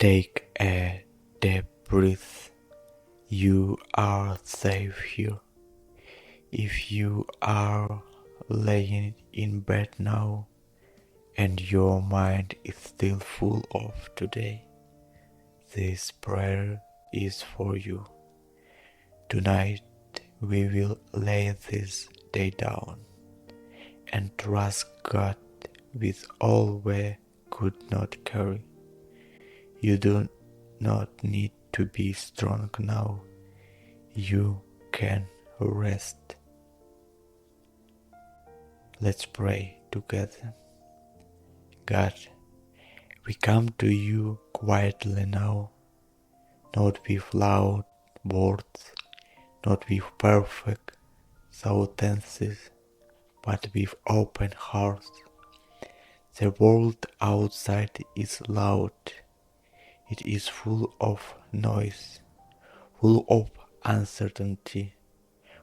Take a deep breath. You are safe here. If you are laying in bed now and your mind is still full of today, this prayer is for you. Tonight we will lay this day down and trust God with all we could not carry. You do not need to be strong now. You can rest. Let's pray together. God, we come to you quietly now, not with loud words, not with perfect sentences, but with open hearts. The world outside is loud. It is full of noise, full of uncertainty,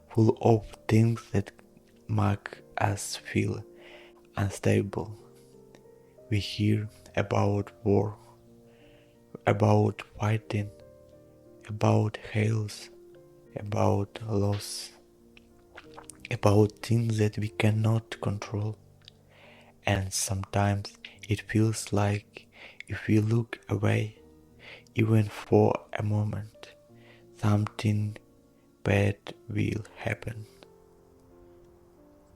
full of things that make us feel unstable. We hear about war, about fighting, about chaos, about loss, about things that we cannot control. And sometimes it feels like if we look away, even for a moment, something bad will happen.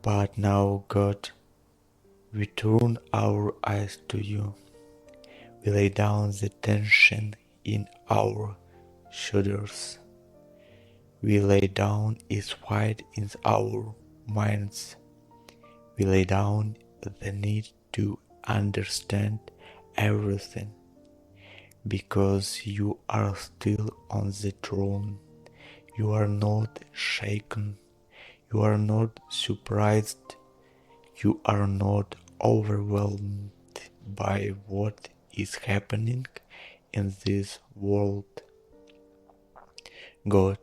But now, God, we turn our eyes to you. We lay down the tension in our shoulders. We lay down its fight in our minds. We lay down the need to understand everything, because you are still on the throne. You are not shaken. You are not surprised. You are not overwhelmed by what is happening in this world. God,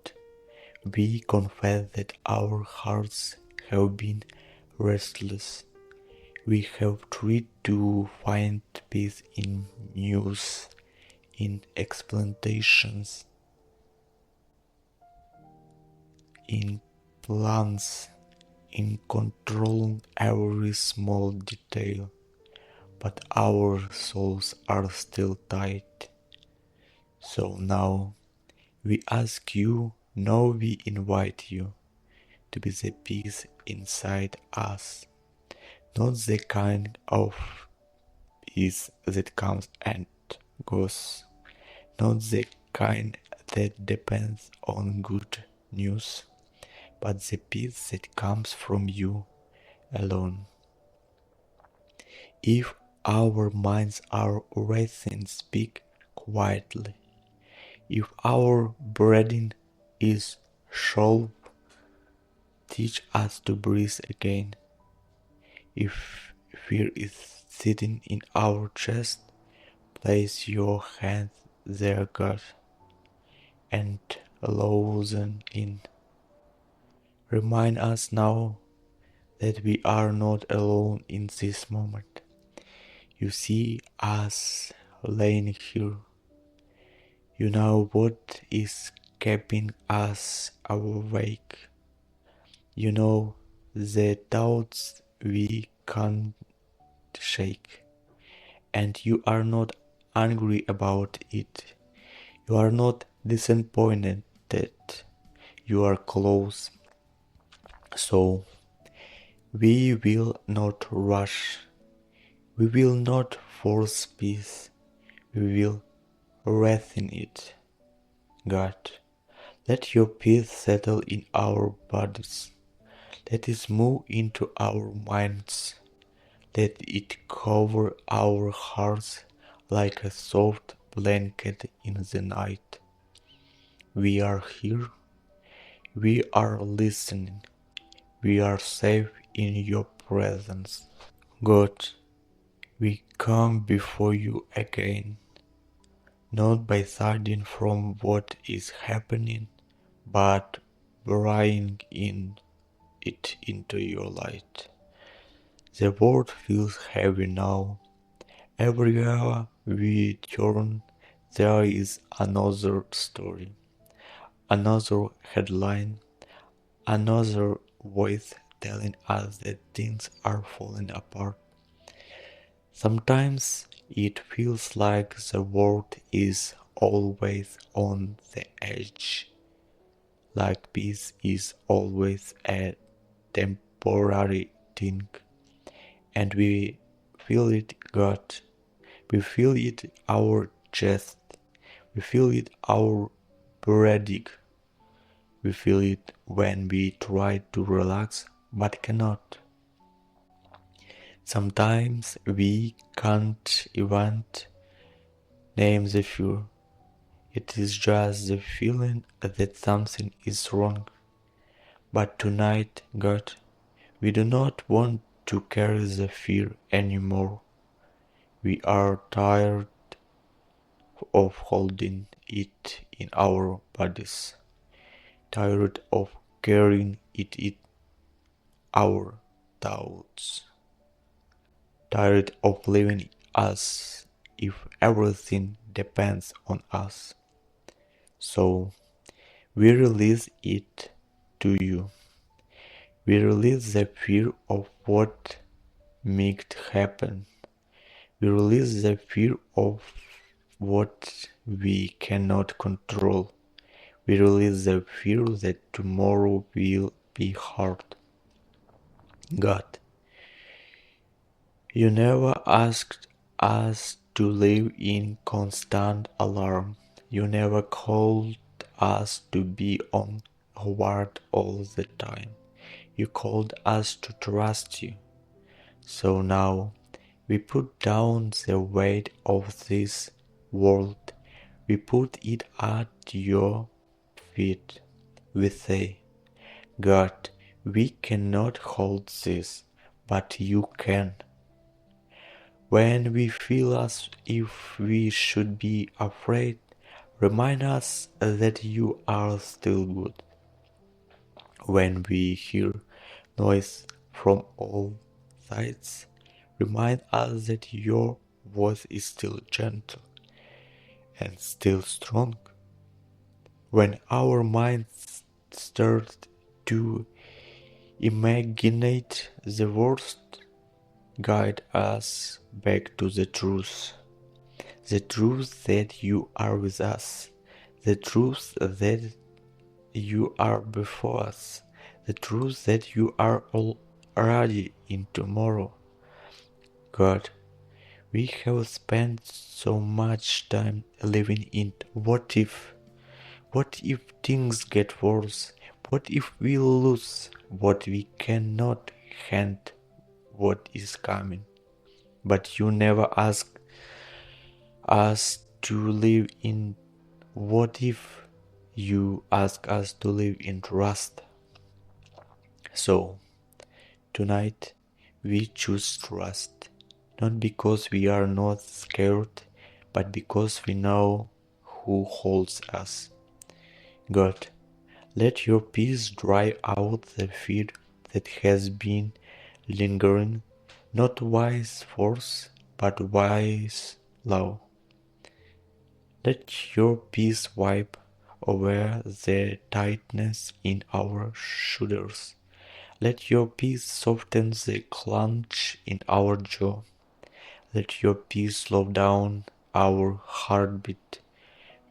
we confess that our hearts have been restless. We have tried to find peace in news, in explanations, in plans, in controlling every small detail, but our souls are still tight. So now we ask you, now we invite you to be the peace inside us, not the kind of peace that comes and goes, not the kind that depends on good news, but the peace that comes from you alone. If our minds are racing, speak quietly. If our breathing is shallow, teach us to breathe again. If fear is sitting in our chest, place your hands there, God, and loosen in. Remind us now that we are not alone in this moment. You see us laying here. You know what is keeping us awake. You know the doubts we can't shake. And you are not angry about it. You are not disappointed. You are close. So we will not rush. We will not force peace. We will rest in it. God, let your peace settle in our bodies. Let it move into our minds. Let it cover our hearts like a soft blanket in the night. We are here. We are listening. We are safe in your presence. God, we come before you again, not by hiding from what is happening, but bringing it into your light. The world feels heavy now. Everywhere we turn, there is another story, another headline, another voice telling us that things are falling apart. Sometimes it feels like the world is always on the edge, like peace is always a temporary thing, and we feel it God, we feel it our chest, we feel it our breathing, we feel it when we try to relax but cannot. Sometimes we can't even name the fear. It is just the feeling that something is wrong. But tonight, God, we do not want to carry the fear anymore. We are tired of holding it in our bodies, tired of carrying it in our thoughts, tired of living as if everything depends on us. So we release it to you. We release the fear of what might happen. We release the fear of what we cannot control. We release the fear that tomorrow will be hard. God, you never asked us to live in constant alarm. You never called us to be on guard all the time. You called us to trust you. So now we put down the weight of this world. We put it at your feet. We say, God, we cannot hold this, but you can. When we feel as if we should be afraid, remind us that you are still good. When we hear noise from all sides, remind us that your voice is still gentle and still strong. When our minds start to imagine the worst, guide us back to the truth that you are with us, the truth that you are before us, the truth that you are already in tomorrow. God, we have spent so much time living in what if. What if things get worse? What if we lose what we cannot hand what is coming? But you never ask us to live in what if. You ask us to live in trust. So, tonight we choose trust. Not because we are not scared, but because we know who holds us. God, let your peace dry out the fear that has been lingering, not wise force, but wise love. Let your peace wipe away the tightness in our shoulders. Let your peace soften the clench in our jaw. Let your peace slow down our heartbeat.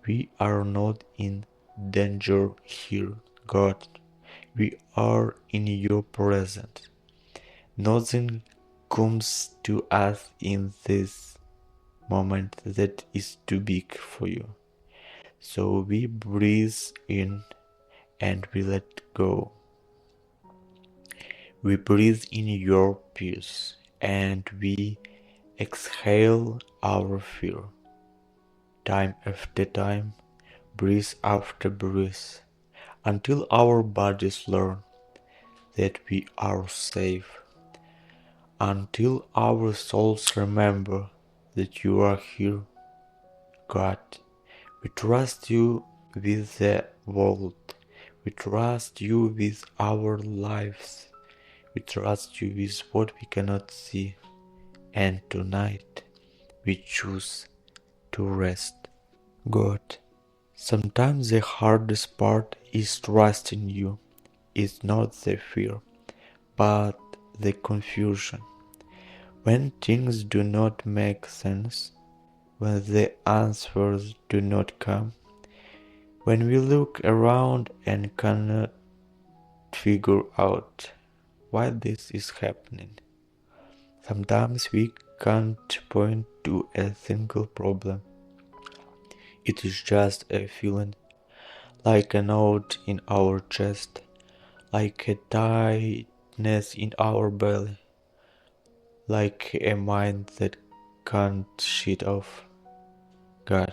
We are not in danger here, God. We are in your presence. Nothing comes to us in this moment that is too big for you. So we breathe in and we let go. We breathe in your peace and we exhale our fear. Time after time, breath after breath, until our bodies learn that we are safe, until our souls remember that you are here. God, we trust you with the world, we trust you with our lives, we trust you with what we cannot see, and tonight we choose to rest. God, sometimes the hardest part is trusting you. It's not the fear, but the confusion. When things do not make sense, when the answers do not come, when we look around and cannot figure out why this is happening. Sometimes we can't point to a single problem. It is just a feeling, like a note in our chest, like a tightness in our belly, like a mind that can't shut off. God,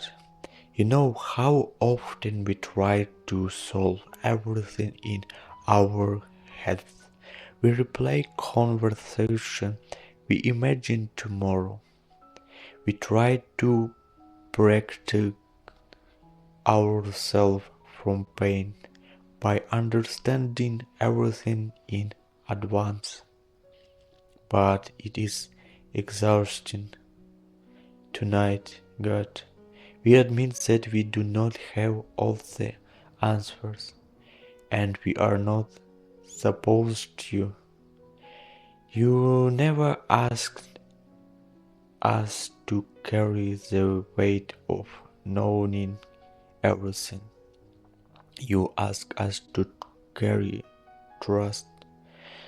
you know how often we try to solve everything in our heads. We replay conversation, we imagine tomorrow. We try to protect ourselves from pain by understanding everything in advance. But it is exhausting. Tonight, God, we admit that we do not have all the answers, and we are not supposed to. You never asked us to carry the weight of knowing everything. You ask us to carry trust.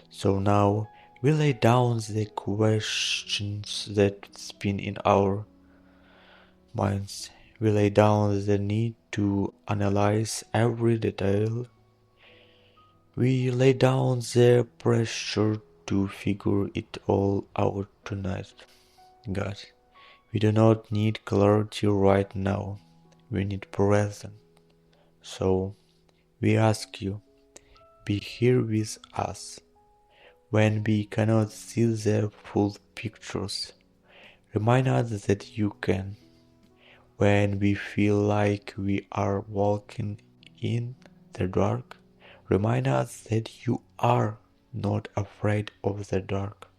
So now we lay down the questions that spin in our minds. We lay down the need to analyze every detail. We lay down the pressure to figure it all out tonight. God, we do not need clarity right now. We need presence. So we ask you, be here with us. When we cannot see the full pictures, remind us that you can. When we feel like we are walking in the dark, remind us that you are not afraid of the dark.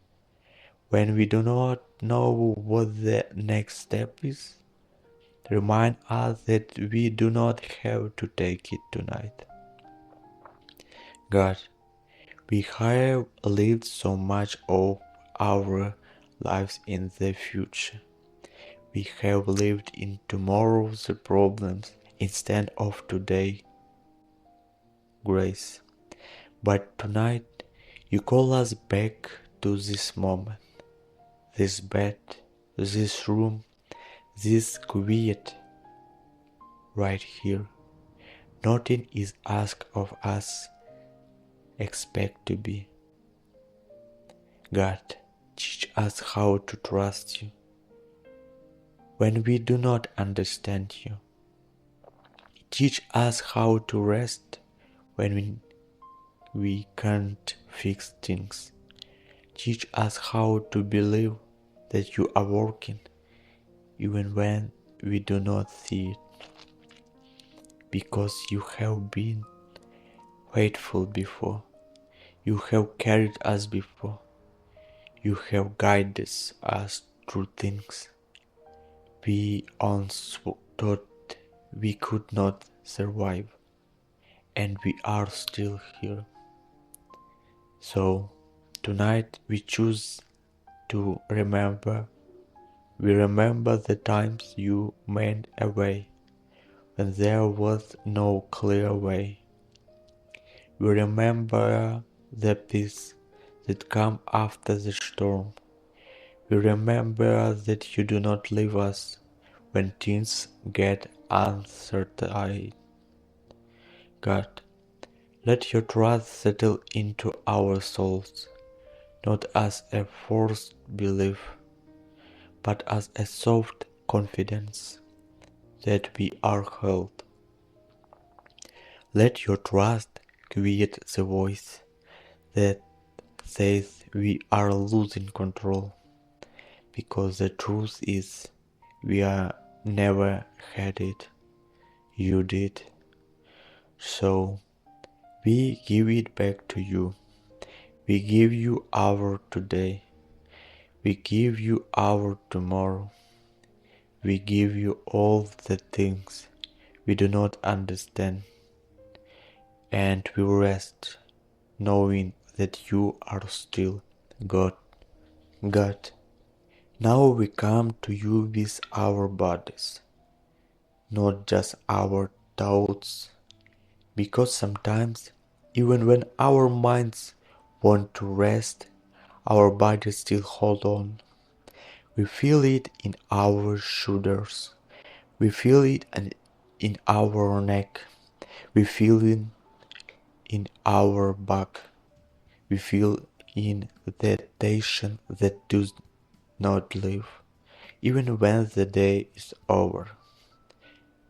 When we do not know what the next step is, remind us that we do not have to take it tonight. God, we have lived so much of our lives in the future. We have lived in tomorrow's problems instead of today's grace. But tonight, you call us back to this moment, this bed, this room, this quiet, right here. Nothing is asked of us except to be. God, teach us how to trust you when we do not understand you. Teach us how to rest when we can't fix things. Teach us how to believe that you are working even when we do not see it. Because you have been faithful before. You have carried us before. You have guided us through things we once thought we could not survive, and we are still here. So tonight we choose to remember. We remember the times you made a way when there was no clear way. We remember the peace that comes after the storm. We remember that you do not leave us when things get uncertain. God, let your trust settle into our souls, not as a forced belief, but as a soft confidence that we are held. Let your trust quiet the voice that says we are losing control, because the truth is we are never had it. You did. So we give it back to you. We give you our today. We give you our tomorrow. We give you all the things we do not understand, and we rest, knowing that you are still God. God, now we come to you with our bodies, not just our thoughts, because sometimes, even when our minds want to rest, our bodies still hold on. We feel it in our shoulders, we feel it in our neck, we feel it in our back, we feel in the tension that does not leave, even when the day is over.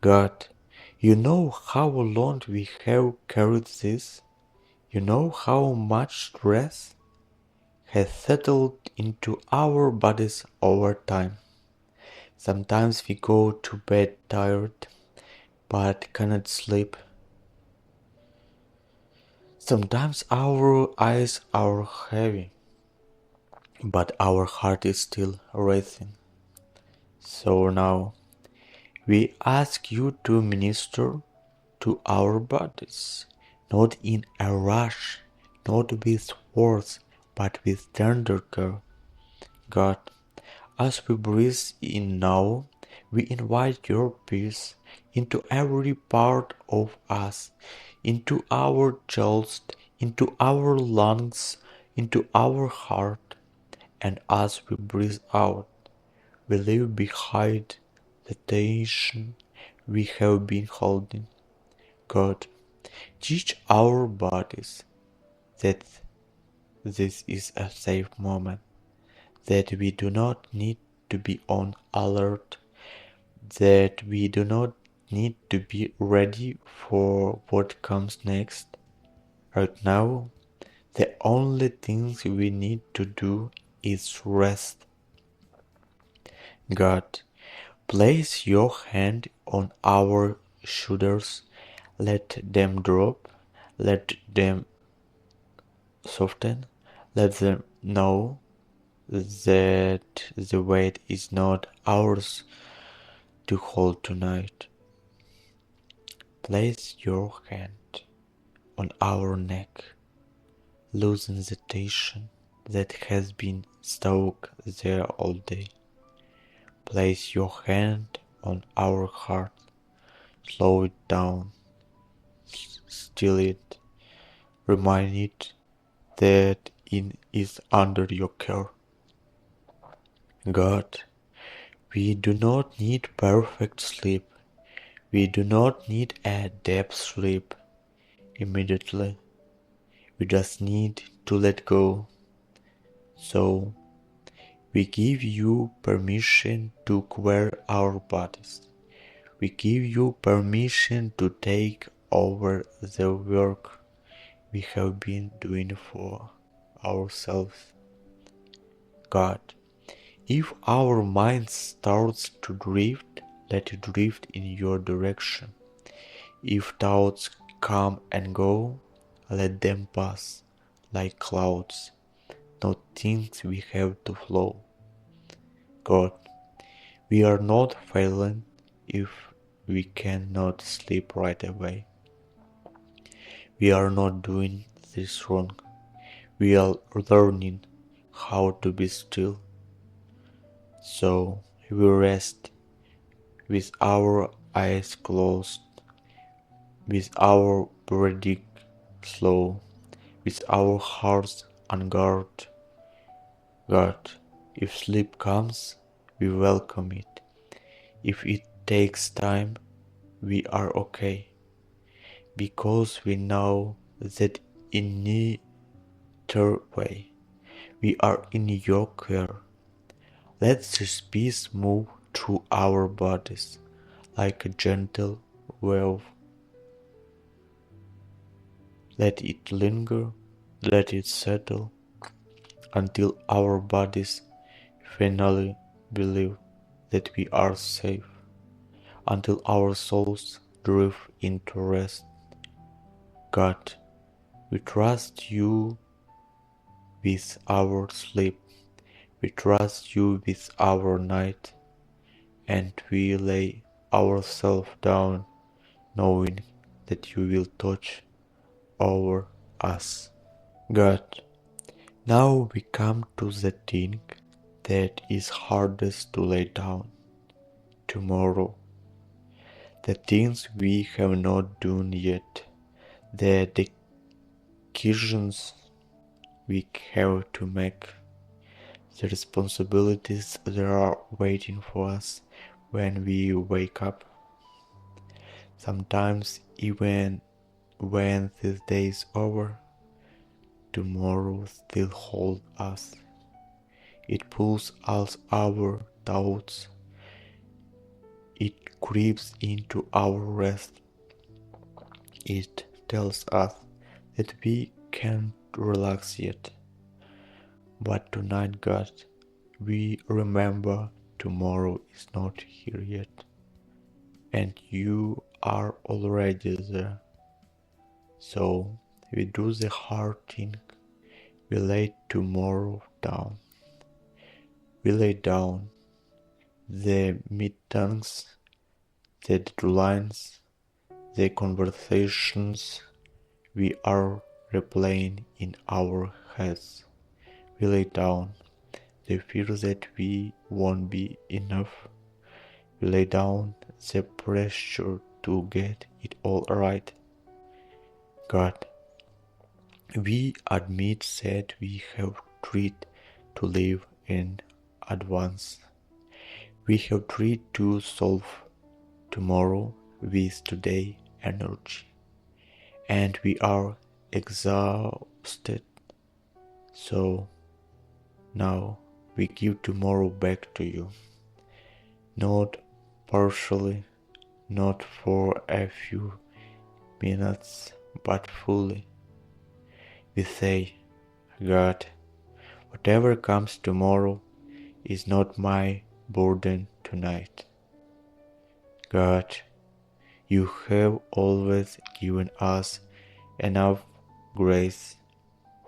God, you know how long we have carried this. You know how much stress has settled into our bodies over time. Sometimes we go to bed tired, but cannot sleep. Sometimes our eyes are heavy, but our heart is still racing. So now we ask you to minister to our bodies, not in a rush, not with words, but with tender care. God, as we breathe in now, we invite your peace into every part of us, into our chest, into our lungs, into our heart, and as we breathe out, we leave behind the tension we have been holding. God, teach our bodies that this is a safe moment, that we do not need to be on alert, that we do not need to be ready for what comes next. Right now, the only things we need to do is rest. God, place your hand on our shoulders, let them drop, let them soften, let them know that the weight is not ours to hold tonight. Place your hand on our neck, loosen the tension that has been stuck there all day. Place your hand on our heart, slow it down, still it, remind it that it is under your care. God, we do not need perfect sleep. We do not need a deep sleep immediately. We just need to let go. So, we give you permission to queer our bodies. We give you permission to take over the work we have been doing for ourselves. God, if our mind starts to drift, let it drift in your direction. If thoughts come and go, let them pass like clouds, not things we have to flow. God, we are not failing if we cannot sleep right away. We are not doing this wrong. We are learning how to be still. So we rest with our eyes closed, with our breathing slow, with our hearts on guard. God, if sleep comes, we welcome it. If it takes time, we are okay, because we know that in neither way, we are in your care. Let this peace move through our bodies like a gentle wave. Let it linger, let it settle, until our bodies finally believe that we are safe, until our souls drift into rest. God, we trust you with our sleep, we trust you with our night, and we lay ourselves down, knowing that you will touch over us. God, now we come to the thing that is hardest to lay down, tomorrow. The things we have not done yet, the decisions we have to make, the responsibilities that are waiting for us when we wake up. Sometimes even when this day is over, tomorrow still holds us. It pulls us our thoughts. It creeps into our rest. It tells us that we can't relax yet. But tonight, God, we remember tomorrow is not here yet. And you are already there. So we do the hard thing. We lay tomorrow down. We lay down the meetings, the deadlines, the conversations we are replaying in our heads. We lay down the fear that we won't be enough. We lay down the pressure to get it all right. God, we admit that we have tried to live in advance. We have tried to solve tomorrow with today energy. And we are exhausted. So now we give tomorrow back to you. Not partially, not for a few minutes, but fully. We say, God, whatever comes tomorrow is not my burden tonight. God, you have always given us enough grace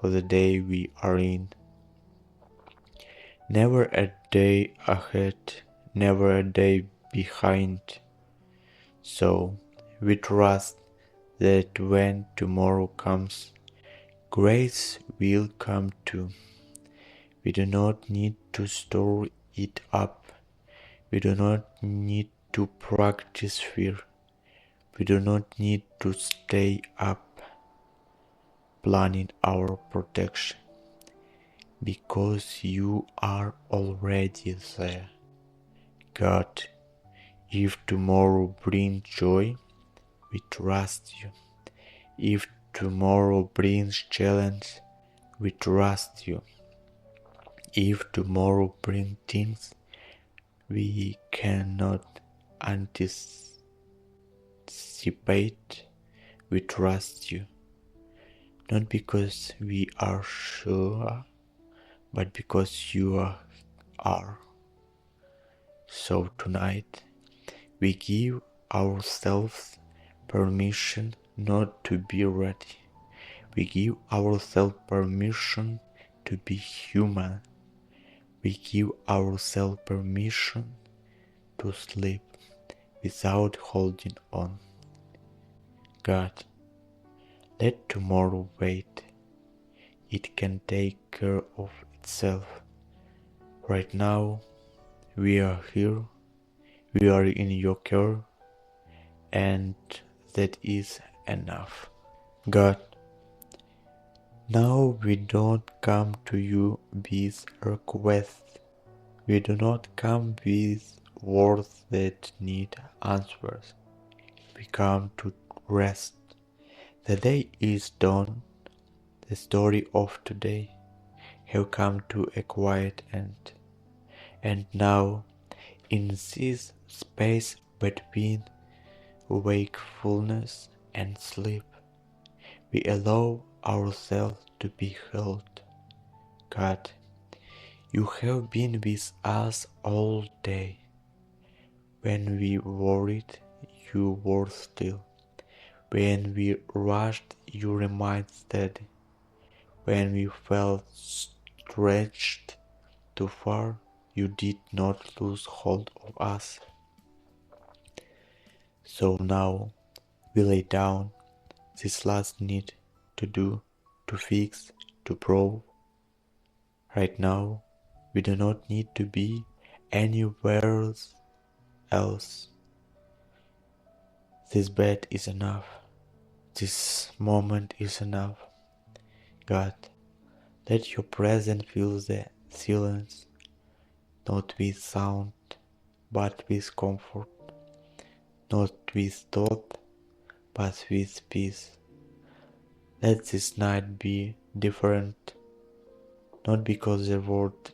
for the day we are in. Never a day ahead, never a day behind. So we trust that when tomorrow comes, grace will come too. We do not need to store it up. We do not need to practice fear. We do not need to stay up planning our protection, because you are already there. God, if tomorrow brings joy, we trust you. If tomorrow brings challenge, we trust you. If tomorrow brings things we cannot anticipate, we trust you. Not because we are sure, but because you are. So tonight, we give ourselves permission not to be ready. We give ourselves permission to be human. We give ourselves permission to sleep without holding on. God, let tomorrow wait. It can take care of itself. Right now, we are here. We are in your care. And that is enough. God, now we don't come to you with requests. We do not come with words that need answers. We come to rest. The day is done. The story of today have come to a quiet end. And now, in this space between wakefulness and sleep, we allow ourselves to be held. God, you have been with us all day. When we worried, you were still. When we rushed, you remained steady. When we felt stretched too far, you did not lose hold of us. So now we lay down this last need to do, to fix, to prove. Right now, we do not need to be anywhere else. This bed is enough. This moment is enough. God, let your presence fill the silence, not with sound, but with comfort, not with thought, but with peace. Let this night be different, not because the world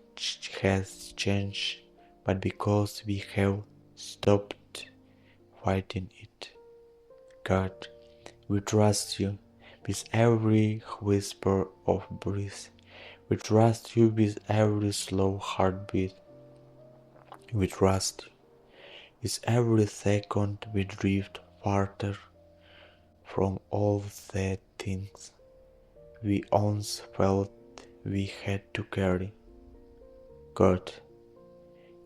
has changed, but because we have stopped fighting it. God, we trust you with every whisper of breath. We trust you with every slow heartbeat. We trust you with every second we drift farther from all the things we once felt we had to carry. God,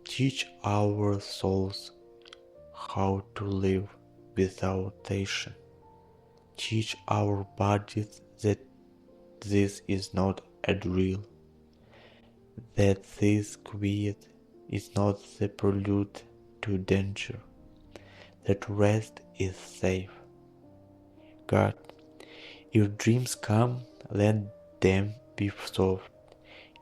teach our souls how to live without tension. Teach our bodies that this is not a drill, that this quiet is not the prelude to danger, that rest is safe. God, if dreams come, let them be soft.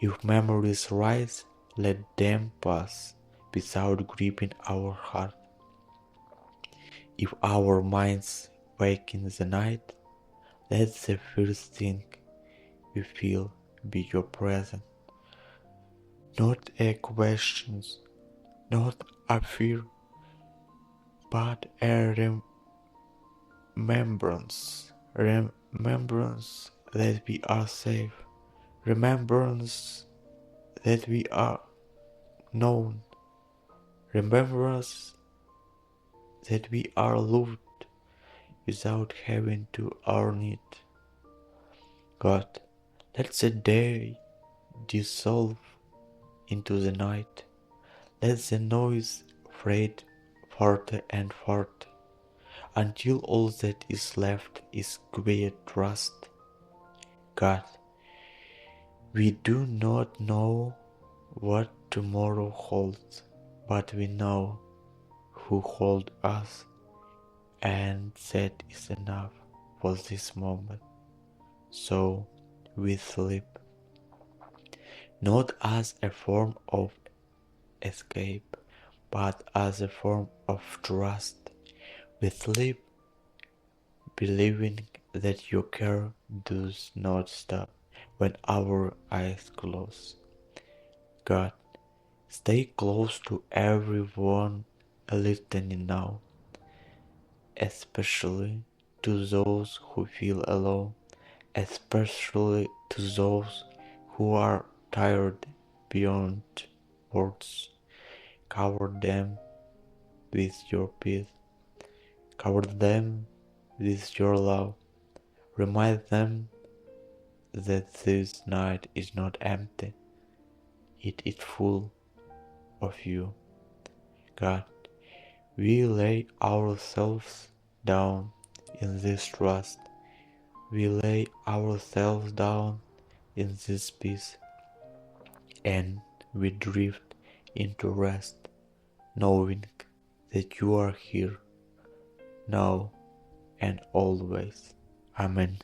If memories rise, let them pass without gripping our heart. If our minds wake in the night, let the first thing we feel be your presence. Not a question, not a fear, but a remembrance. Remembrance that we are safe. Remembrance that we are known. Remembrance that we are loved without having to earn it. God, let the day dissolve into the night. Let the noise fade farther and farther, until all that is left is quiet trust. God, we do not know what tomorrow holds, but we know who holds us, and that is enough for this moment. So we sleep, not as a form of escape, but as a form of trust. We sleep believing that your care does not stop when our eyes close. God, stay close to everyone listening now, especially to those who feel alone, especially to those who are tired beyond words. Cover them with your peace. Cover them with your love. Remind them that this night is not empty. It is full of you. God, we lay ourselves down in this trust. We lay ourselves down in this peace, and we drift into rest, knowing that you are here, now and always. Amen.